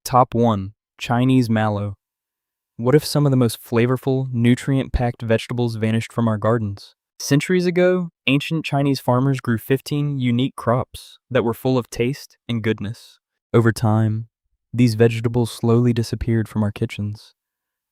Top 1. Chinese mallow. What if some of the most flavorful, nutrient-packed vegetables vanished from our gardens? Centuries ago, ancient Chinese farmers grew 15 unique crops that were full of taste and goodness. Over time, these vegetables slowly disappeared from our kitchens.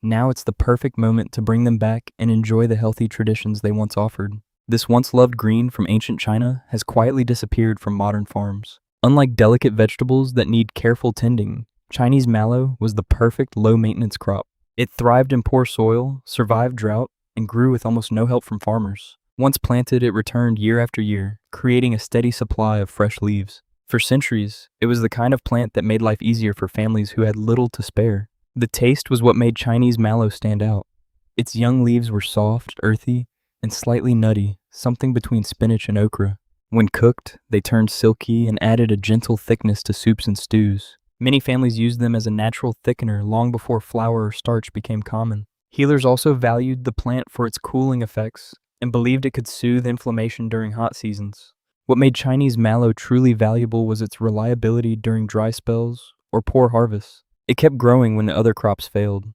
Now it's the perfect moment to bring them back and enjoy the healthy traditions they once offered. This once-loved green from ancient China has quietly disappeared from modern farms. Unlike delicate vegetables that need careful tending, Chinese mallow was the perfect low-maintenance crop. It thrived in poor soil, survived drought, and grew with almost no help from farmers. Once planted, it returned year after year, creating a steady supply of fresh leaves. For centuries, it was the kind of plant that made life easier for families who had little to spare. The taste was what made Chinese mallow stand out. Its young leaves were soft, earthy, and slightly nutty, something between spinach and okra. When cooked, they turned silky and added a gentle thickness to soups and stews. Many families used them as a natural thickener long before flour or starch became common. Healers also valued the plant for its cooling effects and believed it could soothe inflammation during hot seasons. What made Chinese mallow truly valuable was its reliability during dry spells or poor harvests. It kept growing when other crops failed.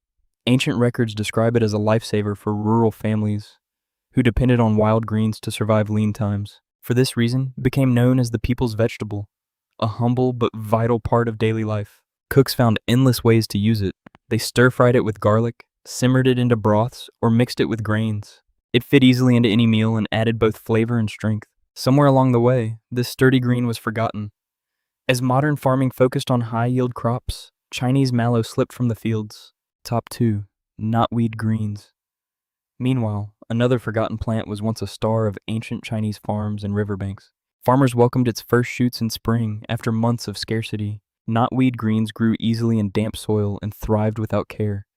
Ancient records describe it as a lifesaver for rural families who depended on wild greens to survive lean times. For this reason, it became known as the people's vegetable, a humble but vital part of daily life. Cooks found endless ways to use it. They stir-fried it with garlic, simmered it into broths, or mixed it with grains. It fit easily into any meal and added both flavor and strength. Somewhere along the way, this sturdy green was forgotten. As modern farming focused on high-yield crops, Chinese mallow slipped from the fields. Top 2. Knotweed greens. Meanwhile, another forgotten plant was once a star of ancient Chinese farms and riverbanks. Farmers welcomed its first shoots in spring after months of scarcity. Knotweed greens grew easily in damp soil and thrived without care,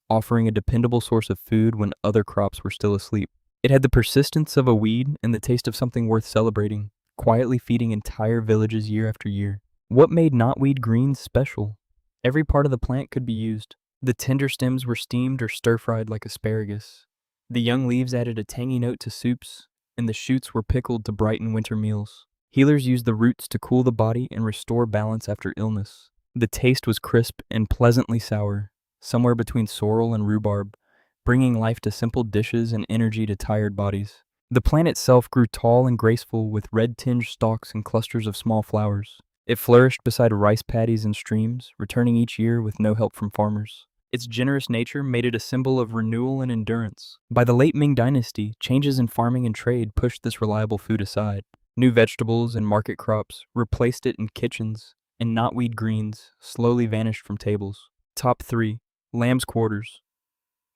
offering a dependable source of food when other crops were still asleep. It had the persistence of a weed and the taste of something worth celebrating, quietly feeding entire villages year after year. What made knotweed greens special? Every part of the plant could be used. The tender stems were steamed or stir-fried like asparagus. The young leaves added a tangy note to soups, and the shoots were pickled to brighten winter meals. Healers used the roots to cool the body and restore balance after illness. The taste was crisp and pleasantly sour, somewhere between sorrel and rhubarb, bringing life to simple dishes and energy to tired bodies. The plant itself grew tall and graceful with red-tinged stalks and clusters of small flowers. It flourished beside rice paddies and streams, returning each year with no help from farmers. Its generous nature made it a symbol of renewal and endurance. By the late Ming Dynasty, changes in farming and trade pushed this reliable food aside. New vegetables and market crops replaced it in kitchens, and knotweed greens slowly vanished from tables. Top 3. Lamb's quarters.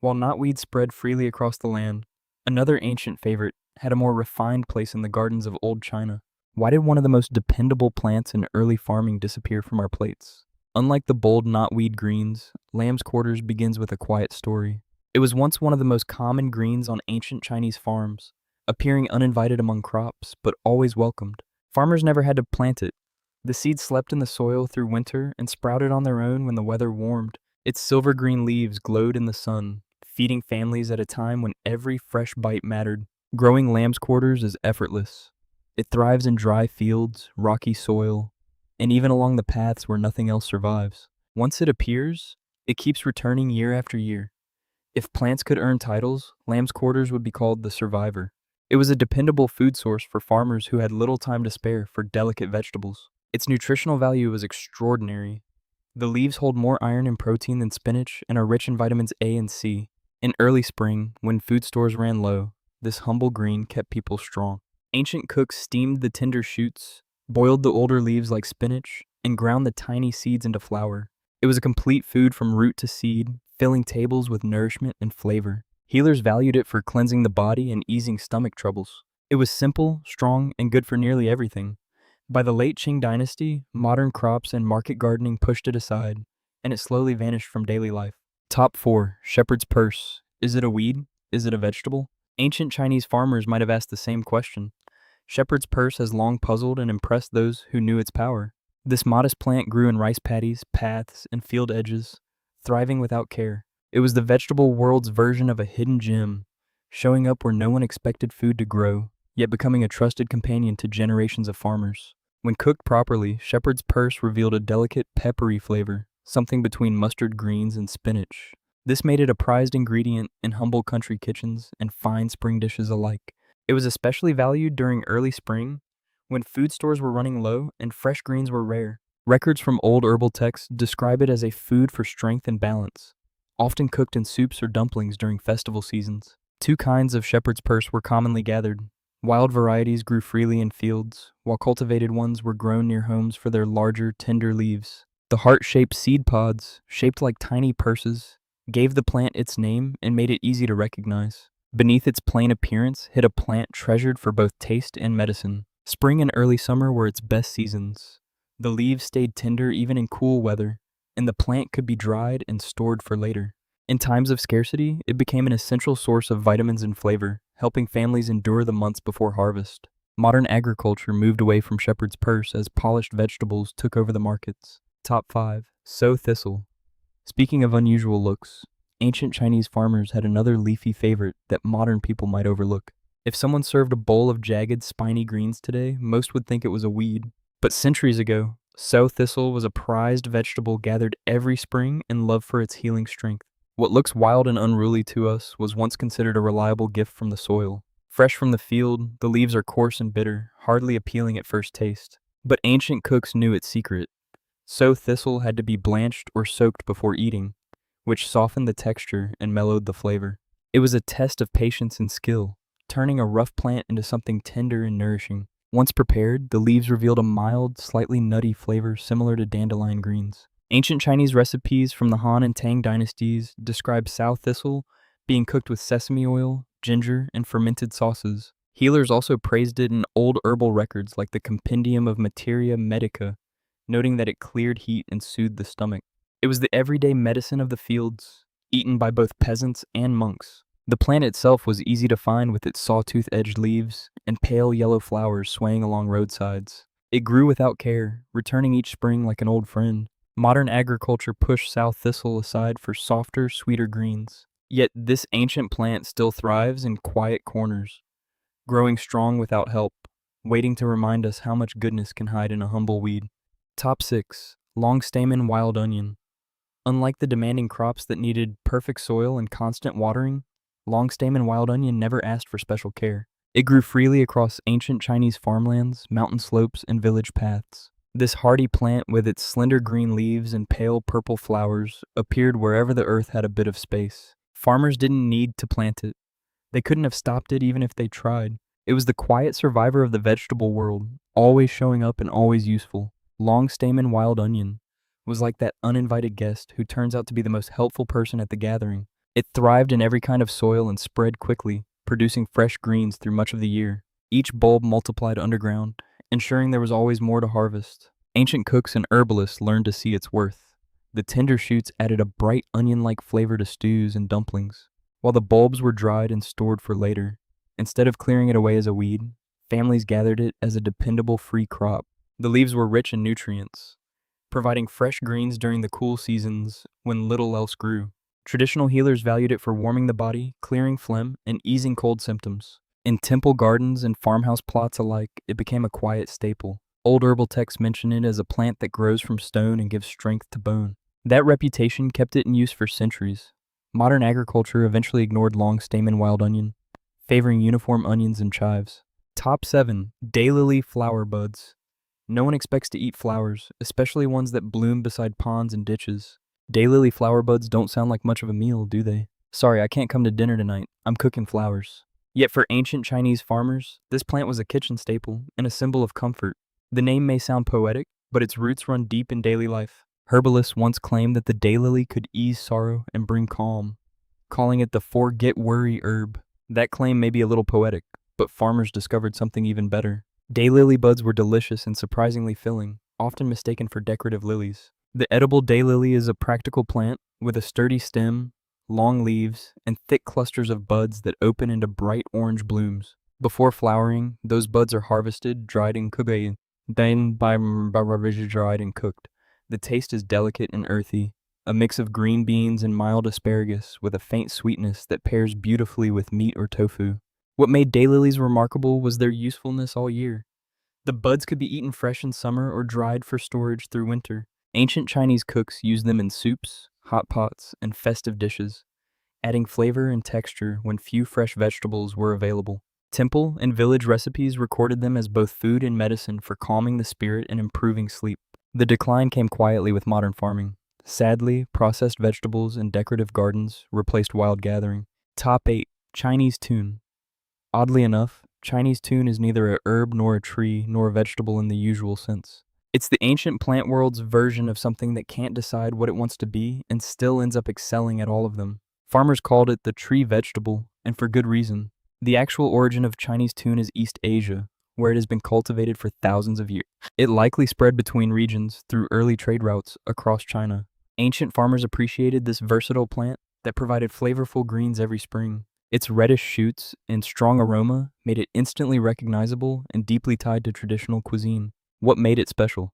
While knotweed spread freely across the land, another ancient favorite had a more refined place in the gardens of old China. Why did one of the most dependable plants in early farming disappear from our plates? Unlike the bold knotweed greens, lamb's quarters begins with a quiet story. It was once one of the most common greens on ancient Chinese farms, appearing uninvited among crops, but always welcomed. Farmers never had to plant it. The seeds slept in the soil through winter and sprouted on their own when the weather warmed. Its silver-green leaves glowed in the sun, feeding families at a time when every fresh bite mattered. Growing lamb's quarters is effortless. It thrives in dry fields, rocky soil, and even along the paths where nothing else survives. Once it appears, it keeps returning year after year. If plants could earn titles, lamb's quarters would be called the survivor. It was a dependable food source for farmers who had little time to spare for delicate vegetables. Its nutritional value was extraordinary. The leaves hold more iron and protein than spinach and are rich in vitamins A and C. In early spring, when food stores ran low, this humble green kept people strong. Ancient cooks steamed the tender shoots, boiled the older leaves like spinach, and ground the tiny seeds into flour. It was a complete food from root to seed, filling tables with nourishment and flavor. Healers valued it for cleansing the body and easing stomach troubles. It was simple, strong, and good for nearly everything. By the late Qing dynasty, modern crops and market gardening pushed it aside, and it slowly vanished from daily life. Top 4. Shepherd's purse. Is it a weed? Is it a vegetable? Ancient Chinese farmers might have asked the same question. Shepherd's purse has long puzzled and impressed those who knew its power. This modest plant grew in rice paddies, paths, and field edges, thriving without care. It was the vegetable world's version of a hidden gem, showing up where no one expected food to grow, yet becoming a trusted companion to generations of farmers. When cooked properly, shepherd's purse revealed a delicate, peppery flavor, something between mustard greens and spinach. This made it a prized ingredient in humble country kitchens and fine spring dishes alike. It was especially valued during early spring, when food stores were running low and fresh greens were rare. Records from old herbal texts describe it as a food for strength and balance, often cooked in soups or dumplings during festival seasons. Two kinds of shepherd's purse were commonly gathered. Wild varieties grew freely in fields, while cultivated ones were grown near homes for their larger, tender leaves. The heart-shaped seed pods, shaped like tiny purses, gave the plant its name and made it easy to recognize. Beneath its plain appearance hid a plant treasured for both taste and medicine. Spring and early summer were its best seasons. The leaves stayed tender even in cool weather, and the plant could be dried and stored for later. In times of scarcity, it became an essential source of vitamins and flavor, helping families endure the months before harvest. Modern agriculture moved away from shepherd's purse as polished vegetables took over the markets. Top 5. Sow thistle. Speaking of unusual looks, ancient Chinese farmers had another leafy favorite that modern people might overlook. If someone served a bowl of jagged, spiny greens today, most would think it was a weed. But centuries ago, sow thistle was a prized vegetable gathered every spring and loved for its healing strength. What looks wild and unruly to us was once considered a reliable gift from the soil. Fresh from the field, the leaves are coarse and bitter, hardly appealing at first taste. But ancient cooks knew its secret. Sow thistle had to be blanched or soaked before eating, which softened the texture and mellowed the flavor. It was a test of patience and skill, turning a rough plant into something tender and nourishing. Once prepared, the leaves revealed a mild, slightly nutty flavor similar to dandelion greens. Ancient Chinese recipes from the Han and Tang dynasties describe sow thistle being cooked with sesame oil, ginger, and fermented sauces. Healers also praised it in old herbal records like the Compendium of Materia Medica, noting that it cleared heat and soothed the stomach. It was the everyday medicine of the fields, eaten by both peasants and monks. The plant itself was easy to find with its sawtooth-edged leaves and pale yellow flowers swaying along roadsides. It grew without care, returning each spring like an old friend. Modern agriculture pushed sow thistle aside for softer, sweeter greens. Yet this ancient plant still thrives in quiet corners, growing strong without help, waiting to remind us how much goodness can hide in a humble weed. Top 6. Long stamen wild onion. Unlike the demanding crops that needed perfect soil and constant watering, long stamen wild onion never asked for special care. It grew freely across ancient Chinese farmlands, mountain slopes, and village paths. This hardy plant, with its slender green leaves and pale purple flowers, appeared wherever the earth had a bit of space. Farmers didn't need to plant it. They couldn't have stopped it even if they tried. It was the quiet survivor of the vegetable world, always showing up and always useful. Long stamen wild onion was like that uninvited guest who turns out to be the most helpful person at the gathering. It thrived in every kind of soil and spread quickly, producing fresh greens through much of the year. Each bulb multiplied underground, ensuring there was always more to harvest. Ancient cooks and herbalists learned to see its worth. The tender shoots added a bright onion-like flavor to stews and dumplings, while the bulbs were dried and stored for later. Instead of clearing it away as a weed, families gathered it as a dependable free crop. The leaves were rich in nutrients, providing fresh greens during the cool seasons when little else grew. Traditional healers valued it for warming the body, clearing phlegm, and easing cold symptoms. In temple gardens and farmhouse plots alike, it became a quiet staple. Old herbal texts mention it as a plant that grows from stone and gives strength to bone. That reputation kept it in use for centuries. Modern agriculture eventually ignored long stamen wild onion, favoring uniform onions and chives. Top 7. Daylily flower buds. No one expects to eat flowers, especially ones that bloom beside ponds and ditches. Daylily flower buds don't sound like much of a meal, do they? Sorry, I can't come to dinner tonight. I'm cooking flowers. Yet for ancient Chinese farmers, this plant was a kitchen staple and a symbol of comfort. The name may sound poetic, but its roots run deep in daily life. Herbalists once claimed that the daylily could ease sorrow and bring calm, calling it the forget-worry herb. That claim may be a little poetic, but farmers discovered something even better. Daylily buds were delicious and surprisingly filling, often mistaken for decorative lilies. The edible daylily is a practical plant with a sturdy stem, long leaves, and thick clusters of buds that open into bright orange blooms. Before flowering, those buds are harvested, dried, and cooked. Then dried and cooked. The taste is delicate and earthy, a mix of green beans and mild asparagus with a faint sweetness that pairs beautifully with meat or tofu. What made daylilies remarkable was their usefulness all year. The buds could be eaten fresh in summer or dried for storage through winter. Ancient Chinese cooks used them in soups, hot pots, and festive dishes, adding flavor and texture when few fresh vegetables were available. Temple and village recipes recorded them as both food and medicine for calming the spirit and improving sleep. The decline came quietly with modern farming. Sadly, processed vegetables and decorative gardens replaced wild gathering. Top 8. Chinese tune. Oddly enough, Chinese tune is neither a herb nor a tree nor a vegetable in the usual sense. It's the ancient plant world's version of something that can't decide what it wants to be and still ends up excelling at all of them. Farmers called it the tree vegetable, and for good reason. The actual origin of Chinese tune is East Asia, where it has been cultivated for thousands of years. It likely spread between regions through early trade routes across China. Ancient farmers appreciated this versatile plant that provided flavorful greens every spring. Its reddish shoots and strong aroma made it instantly recognizable and deeply tied to traditional cuisine. What made it special?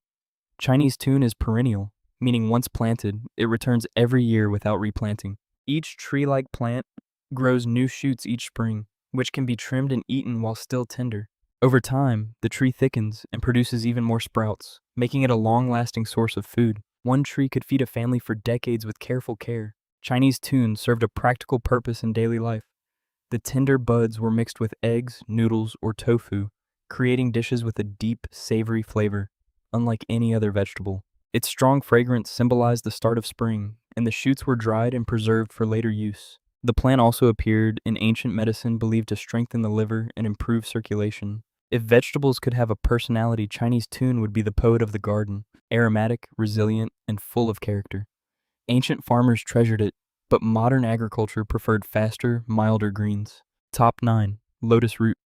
Chinese tune is perennial, meaning once planted, it returns every year without replanting. Each tree-like plant grows new shoots each spring, which can be trimmed and eaten while still tender. Over time, the tree thickens and produces even more sprouts, making it a long-lasting source of food. One tree could feed a family for decades with careful care. Chinese tune served a practical purpose in daily life. The tender buds were mixed with eggs, noodles, or tofu, creating dishes with a deep, savory flavor, unlike any other vegetable. Its strong fragrance symbolized the start of spring, and the shoots were dried and preserved for later use. The plant also appeared in ancient medicine believed to strengthen the liver and improve circulation. If vegetables could have a personality, Chinese tune would be the poet of the garden, aromatic, resilient, and full of character. Ancient farmers treasured it, but modern agriculture preferred faster, milder greens. Top 9. Lotus root.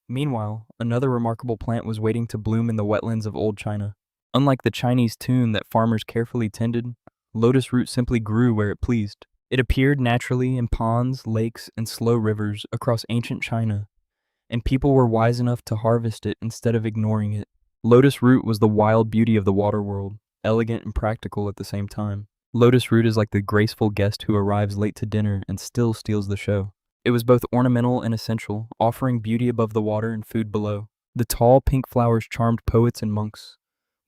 Meanwhile, another remarkable plant was waiting to bloom in the wetlands of old China. Unlike the Chinese tune that farmers carefully tended, lotus root simply grew where it pleased. It appeared naturally in ponds, lakes, and slow rivers across ancient China, and people were wise enough to harvest it instead of ignoring it. Lotus root was the wild beauty of the water world, elegant and practical at the same time. Lotus root is like the graceful guest who arrives late to dinner and still steals the show. It was both ornamental and essential, offering beauty above the water and food below. The tall pink flowers charmed poets and monks,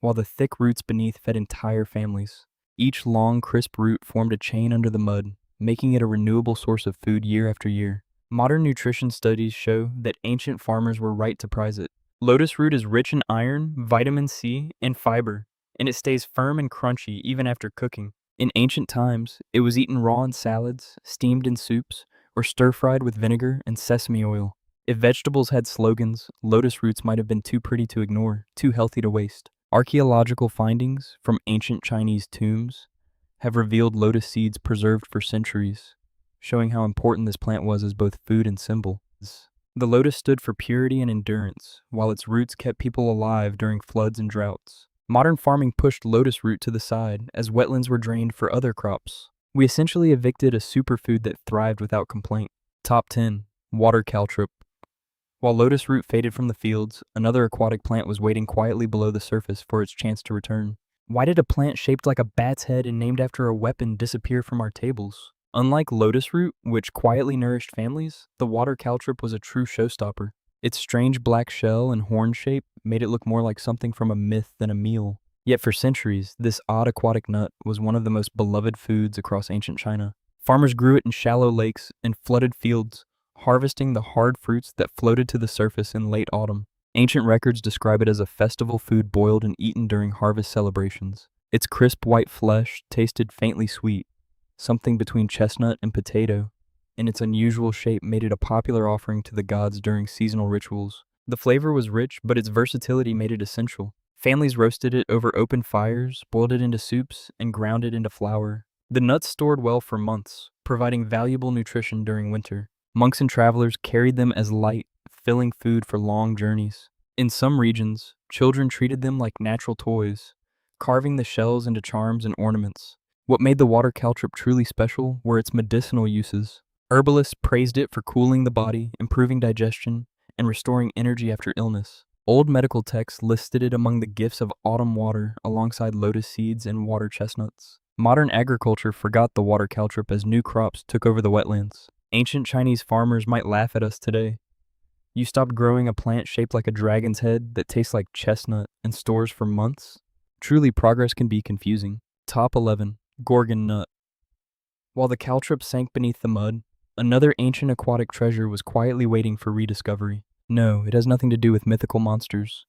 while the thick roots beneath fed entire families. Each long, crisp root formed a chain under the mud, making it a renewable source of food year after year. Modern nutrition studies show that ancient farmers were right to prize it. Lotus root is rich in iron, vitamin C, and fiber, and it stays firm and crunchy even after cooking. In ancient times, it was eaten raw in salads, steamed in soups, or stir-fried with vinegar and sesame oil. If vegetables had slogans, lotus roots might have been too pretty to ignore, too healthy to waste. Archaeological findings from ancient Chinese tombs have revealed lotus seeds preserved for centuries, showing how important this plant was as both food and symbol. The lotus stood for purity and endurance, while its roots kept people alive during floods and droughts. Modern farming pushed lotus root to the side as wetlands were drained for other crops. We essentially evicted a superfood that thrived without complaint. Top 10. Water caltrop. While lotus root faded from the fields, another aquatic plant was waiting quietly below the surface for its chance to return. Why did a plant shaped like a bat's head and named after a weapon disappear from our tables? Unlike lotus root, which quietly nourished families, the water caltrop was a true showstopper. Its strange black shell and horn shape made it look more like something from a myth than a meal. Yet for centuries, this odd aquatic nut was one of the most beloved foods across ancient China. Farmers grew it in shallow lakes and flooded fields, harvesting the hard fruits that floated to the surface in late autumn. Ancient records describe it as a festival food boiled and eaten during harvest celebrations. Its crisp white flesh tasted faintly sweet, something between chestnut and potato, and its unusual shape made it a popular offering to the gods during seasonal rituals. The flavor was rich, but its versatility made it essential. Families roasted it over open fires, boiled it into soups, and ground it into flour. The nuts stored well for months, providing valuable nutrition during winter. Monks and travelers carried them as light, filling food for long journeys. In some regions, children treated them like natural toys, carving the shells into charms and ornaments. What made the water caltrop truly special were its medicinal uses. Herbalists praised it for cooling the body, improving digestion, and restoring energy after illness. Old medical texts listed it among the gifts of autumn water alongside lotus seeds and water chestnuts. Modern agriculture forgot the water caltrop as new crops took over the wetlands. Ancient Chinese farmers might laugh at us today. You stopped growing a plant shaped like a dragon's head that tastes like chestnut and stores for months? Truly, progress can be confusing. Top 11. Gorgon nut. While the caltrop sank beneath the mud, another ancient aquatic treasure was quietly waiting for rediscovery. No, it has nothing to do with mythical monsters.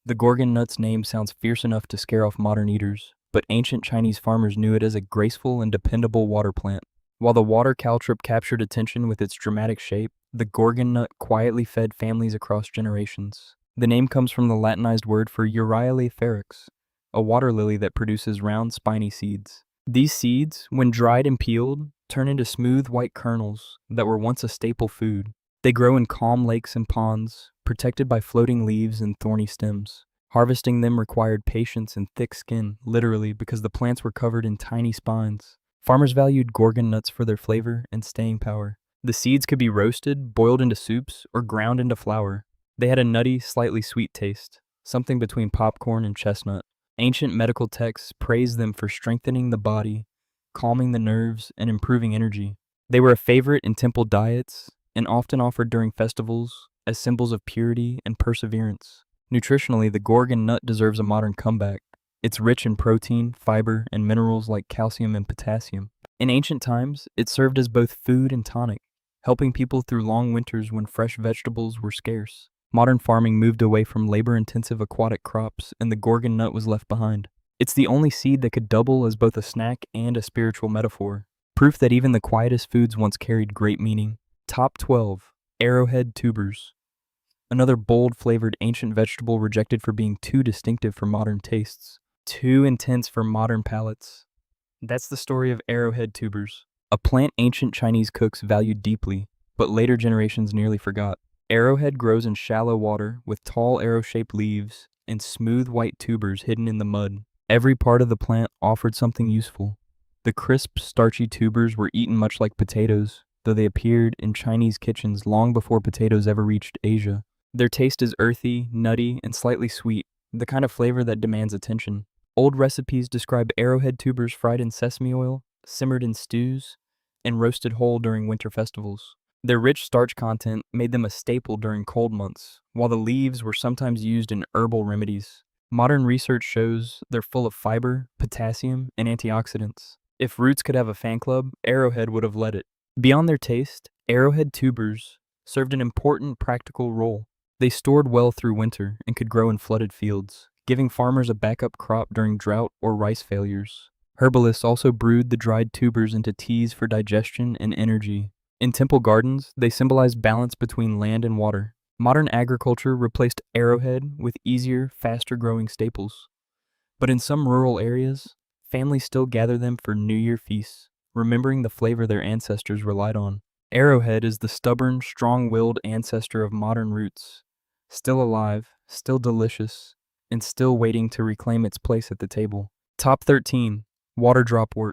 The Gorgon nut's name sounds fierce enough to scare off modern eaters, but ancient Chinese farmers knew it as a graceful and dependable water plant. While the water caltrop captured attention with its dramatic shape, the Gorgon nut quietly fed families across generations. The name comes from the Latinized word for Euryale ferox, a water lily that produces round, spiny seeds. These seeds, when dried and peeled, turn into smooth white kernels that were once a staple food. They grow in calm lakes and ponds, protected by floating leaves and thorny stems. Harvesting them required patience and thick skin, literally, because the plants were covered in tiny spines. Farmers valued Gorgon nuts for their flavor and staying power. The seeds could be roasted, boiled into soups, or ground into flour. They had a nutty, slightly sweet taste, something between popcorn and chestnut. Ancient medical texts praised them for strengthening the body, calming the nerves, and improving energy. They were a favorite in temple diets and often offered during festivals as symbols of purity and perseverance. Nutritionally, the Gorgon nut deserves a modern comeback. It's rich in protein, fiber, and minerals like calcium and potassium. In ancient times, it served as both food and tonic, helping people through long winters when fresh vegetables were scarce. Modern farming moved away from labor-intensive aquatic crops, and the Gorgon nut was left behind. It's the only seed that could double as both a snack and a spiritual metaphor, proof that even the quietest foods once carried great meaning. Top 12. Arrowhead tubers. Another bold-flavored ancient vegetable rejected for being too distinctive for modern tastes, too intense for modern palates. That's the story of arrowhead tubers, a plant ancient Chinese cooks valued deeply, but later generations nearly forgot. Arrowhead grows in shallow water with tall arrow-shaped leaves and smooth white tubers hidden in the mud. Every part of the plant offered something useful. The crisp, starchy tubers were eaten much like potatoes, though they appeared in Chinese kitchens long before potatoes ever reached Asia. Their taste is earthy, nutty, and slightly sweet, the kind of flavor that demands attention. Old recipes describe arrowhead tubers fried in sesame oil, simmered in stews, and roasted whole during winter festivals. Their rich starch content made them a staple during cold months, while the leaves were sometimes used in herbal remedies. Modern research shows they're full of fiber, potassium, and antioxidants. If roots could have a fan club, Arrowhead would have led it. Beyond their taste, arrowhead tubers served an important practical role. They stored well through winter and could grow in flooded fields, giving farmers a backup crop during drought or rice failures. Herbalists also brewed the dried tubers into teas for digestion and energy. In temple gardens, they symbolized balance between land and water. Modern agriculture replaced arrowhead with easier, faster-growing staples. But in some rural areas, families still gather them for New Year feasts, remembering the flavor their ancestors relied on. Arrowhead is the stubborn, strong-willed ancestor of modern roots, still alive, still delicious, and still waiting to reclaim its place at the table. Top 13. Water dropwort.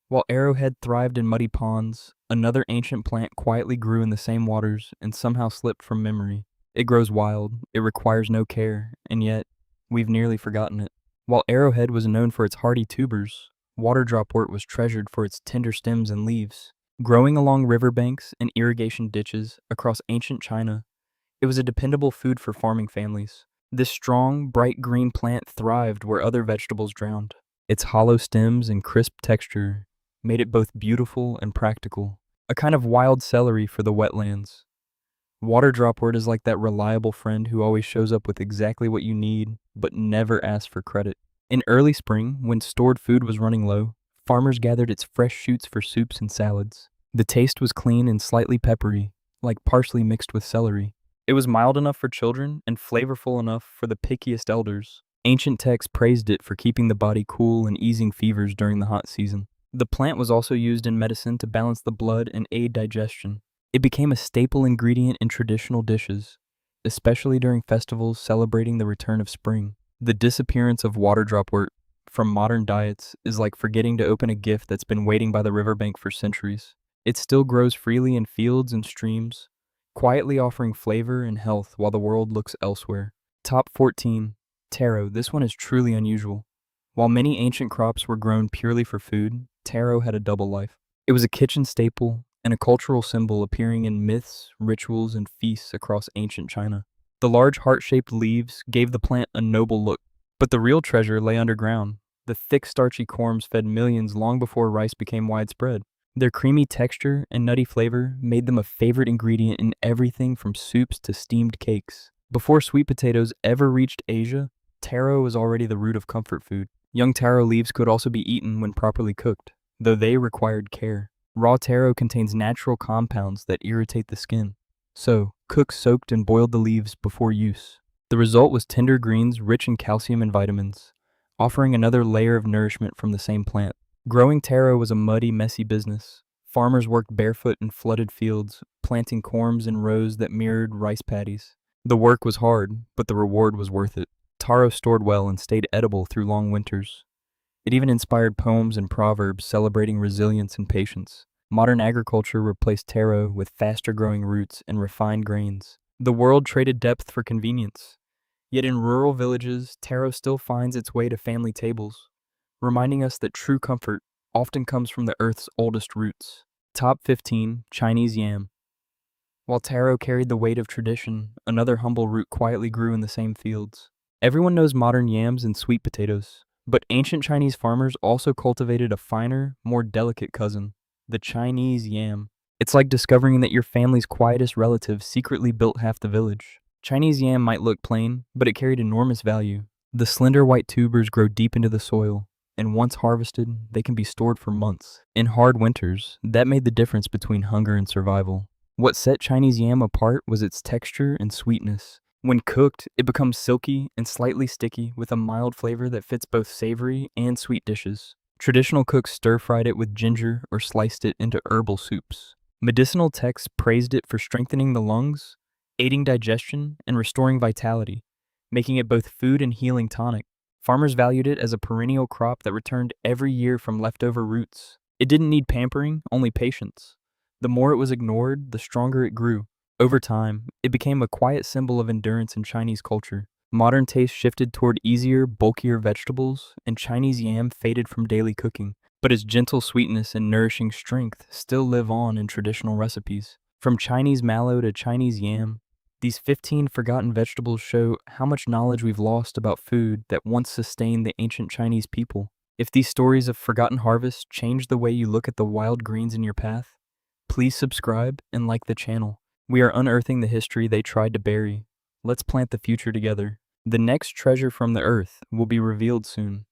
While arrowhead thrived in muddy ponds, another ancient plant quietly grew in the same waters and somehow slipped from memory. It grows wild, it requires no care, and yet, we've nearly forgotten it. While arrowhead was known for its hardy tubers, water dropwort was treasured for its tender stems and leaves. Growing along riverbanks and irrigation ditches across ancient China, it was a dependable food for farming families. This strong, bright green plant thrived where other vegetables drowned. Its hollow stems and crisp texture made it both beautiful and practical, a kind of wild celery for the wetlands. Water dropwort is like that reliable friend who always shows up with exactly what you need, but never asks for credit. In early spring, when stored food was running low, farmers gathered its fresh shoots for soups and salads. The taste was clean and slightly peppery, like parsley mixed with celery. It was mild enough for children and flavorful enough for the pickiest elders. Ancient texts praised it for keeping the body cool and easing fevers during the hot season. The plant was also used in medicine to balance the blood and aid digestion. It became a staple ingredient in traditional dishes, especially during festivals celebrating the return of spring. The disappearance of water dropwort from modern diets is like forgetting to open a gift that's been waiting by the riverbank for centuries. It still grows freely in fields and streams, quietly offering flavor and health while the world looks elsewhere. Top 14. Taro. This one is truly unusual. While many ancient crops were grown purely for food, taro had a double life. It was a kitchen staple and a cultural symbol appearing in myths, rituals, and feasts across ancient China. The large heart-shaped leaves gave the plant a noble look, But the real treasure lay underground. The thick, starchy corms fed millions long before rice became widespread. Their creamy texture and nutty flavor made them a favorite ingredient in everything from soups to steamed cakes. Before sweet potatoes ever reached Asia, taro was already the root of comfort food. Young taro leaves could also be eaten when properly cooked, though they required care. Raw taro contains natural compounds that irritate the skin, so cook, soaked, and boiled the leaves before use. The result was tender greens rich in calcium and vitamins, offering another layer of nourishment from the same plant. Growing taro was a muddy, messy business. Farmers worked barefoot in flooded fields, planting corms in rows that mirrored rice paddies. The work was hard, but the reward was worth it. Taro stored well and stayed edible through long winters. It even inspired poems and proverbs celebrating resilience and patience. Modern agriculture replaced taro with faster growing roots and refined grains. The world traded depth for convenience. Yet in rural villages, taro still finds its way to family tables, reminding us that true comfort often comes from the earth's oldest roots. Top 15 Chinese Yam. While taro carried the weight of tradition, another humble root quietly grew in the same fields. Everyone knows modern yams and sweet potatoes, but ancient Chinese farmers also cultivated a finer, more delicate cousin, the Chinese yam. It's like discovering that your family's quietest relative secretly built half the village. Chinese yam might look plain, but it carried enormous value. The slender white tubers grow deep into the soil, and once harvested, they can be stored for months. In hard winters, that made the difference between hunger and survival. What set Chinese yam apart was its texture and sweetness. When cooked, it becomes silky and slightly sticky with a mild flavor that fits both savory and sweet dishes. Traditional cooks stir-fried it with ginger or sliced it into herbal soups. Medicinal texts praised it for strengthening the lungs, aiding digestion, and restoring vitality, making it both food and healing tonic. Farmers valued it as a perennial crop that returned every year from leftover roots. It didn't need pampering, only patience. The more it was ignored, the stronger it grew. Over time, it became a quiet symbol of endurance in Chinese culture. Modern taste shifted toward easier, bulkier vegetables, and Chinese yam faded from daily cooking. But its gentle sweetness and nourishing strength still live on in traditional recipes. From Chinese mallow to Chinese yam, these 15 forgotten vegetables show how much knowledge we've lost about food that once sustained the ancient Chinese people. If these stories of forgotten harvests change the way you look at the wild greens in your path, please subscribe and like the channel. We are unearthing the history they tried to bury. Let's plant the future together. The next treasure from the earth will be revealed soon.